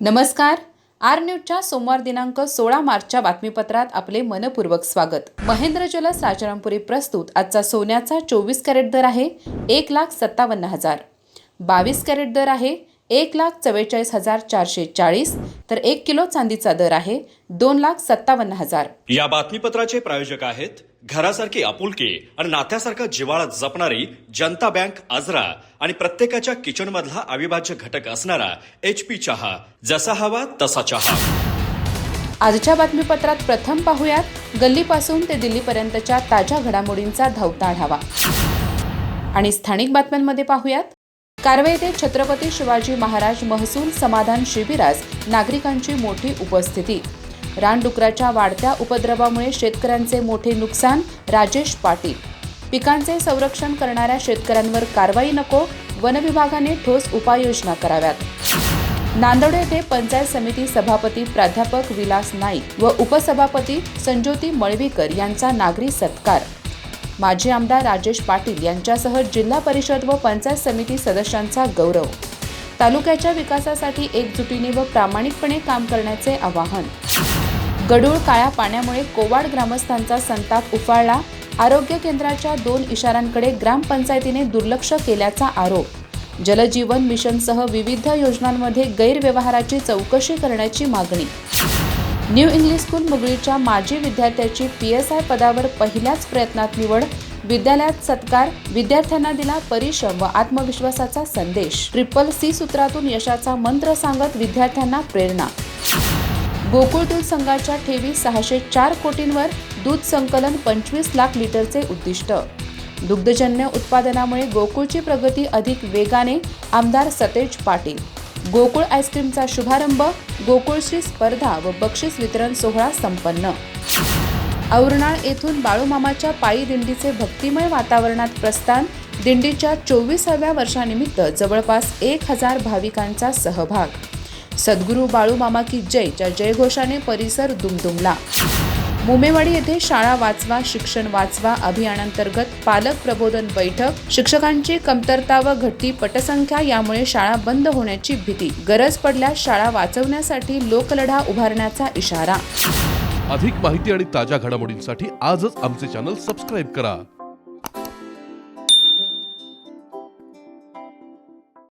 नमस्कार. आर न्यूजच्या सोमवार दिनांक 16 मार्चच्या बातमीपत्रात आपले मनपूर्वक स्वागत. महेंद्र ज्वेलर्स राजारामपुरी प्रस्तुत आजचा सोन्याचा 24 कॅरेट दर आहे 1,57,000. 22 कॅरेट दर आहे 1,44,440. तर 1 किलो चांदीचा दर आहे 2,57,000. या बातमीपत्राचे प्रायोजक आहेत घरासारखी आपुलकी आणि नात्यासारखा जिव्हाळा जपणारी जनता बँक आजरा आणि प्रत्येकाच्या किचन मधला अविभाज्य घटक असणारा HP चहा. जसा हवा तसा चहा. आजच्या बातमीपत्रात प्रथम पाहूयात गल्लीपासून ते दिल्लीपर्यंतच्या ताज्या घडामोडींचा धावता आढावा. आणि स्थानिक बातम्यांमध्ये पाहूयात कारवे येथे छत्रपती शिवाजी महाराज महसूल समाधान शिबिरास नागरिकांची मोठी उपस्थिती. रानडुकराच्या वाढत्या उपद्रवामुळे शेतकऱ्यांचे मोठे नुकसान. राजेश पाटील. पिकांचे संरक्षण करणाऱ्या शेतकऱ्यांवर कारवाई नको, वन विभागाने ठोस उपाययोजना कराव्यात. नांदोड येथे पंचायत समिती सभापती प्राध्यापक विलास नाईक व उपसभापती संज्योती मळवीकर यांचा नागरी सत्कार. माजी आमदार राजेश पाटील यांच्यासह जिल्हा परिषद व पंचायत समिती सदस्यांचा गौरव. तालुक्याच्या विकासासाठी एकजुटीने व प्रामाणिकपणे काम करण्याचे आवाहन. गढूळ काळ्या पाण्यामुळे कोवाड ग्रामस्थांचा संताप उफाळला. आरोग्य केंद्राच्या 2 इशाऱ्यांकडे ग्रामपंचायतीने दुर्लक्ष केल्याचा आरोप. जलजीवन मिशनसह विविध योजनांमध्ये गैरव्यवहाराची चौकशी करण्याची मागणी. न्यू इंग्लिश स्कूल मुगळीच्या माजी विद्यार्थ्याची PSI पदावर पहिल्याच प्रयत्नात निवड. विद्यालयात सत्कार. विद्यार्थ्यांना दिला परिश्रम व आत्मविश्वासाचा संदेश. CCC सूत्रातून यशाचा मंत्र सांगत विद्यार्थ्यांना प्रेरणा. गोकुळ दूध संघाच्या ठेवी 604 कोटींवर. दूध संकलन 25 लाख लिटरचे उद्दिष्ट. दुग्धजन्य उत्पादनामुळे गोकुळची प्रगती अधिक वेगाने. आमदार सतेज पाटील. गोकुळ आईस्क्रीमचा शुभारंभ. गोकुळश्री स्पर्धा व बक्षीस वितरण सोहळा संपन्न. औरनाळ येथून बाळूमामाच्या पायी दिंडीचे भक्तिमय वातावरणात प्रस्थान. दिंडीच्या 24व्या वर्षानिमित्त जवळपास 1000 भाविकांचा सहभाग. सद्गुरू बाळूमामा की जयच्या जयघोषाने परिसर दुमदुमला. मुंबईवाडी येथे शाळा वाचवा शिक्षण वाचवा अभियानांतर्गत पालक प्रबोधन बैठक. शिक्षकांची कमतरता व घटती पटसंख्या यामुळे शाळा बंद होण्याची भीती. गरज पडल्यास शाळा वाचवण्यासाठी लोकलढा उभारण्याचा इशारा. अधिक माहिती आणि ताज्या घडामोडींसाठी आजच आमचे चॅनल सबस्क्राईब करा.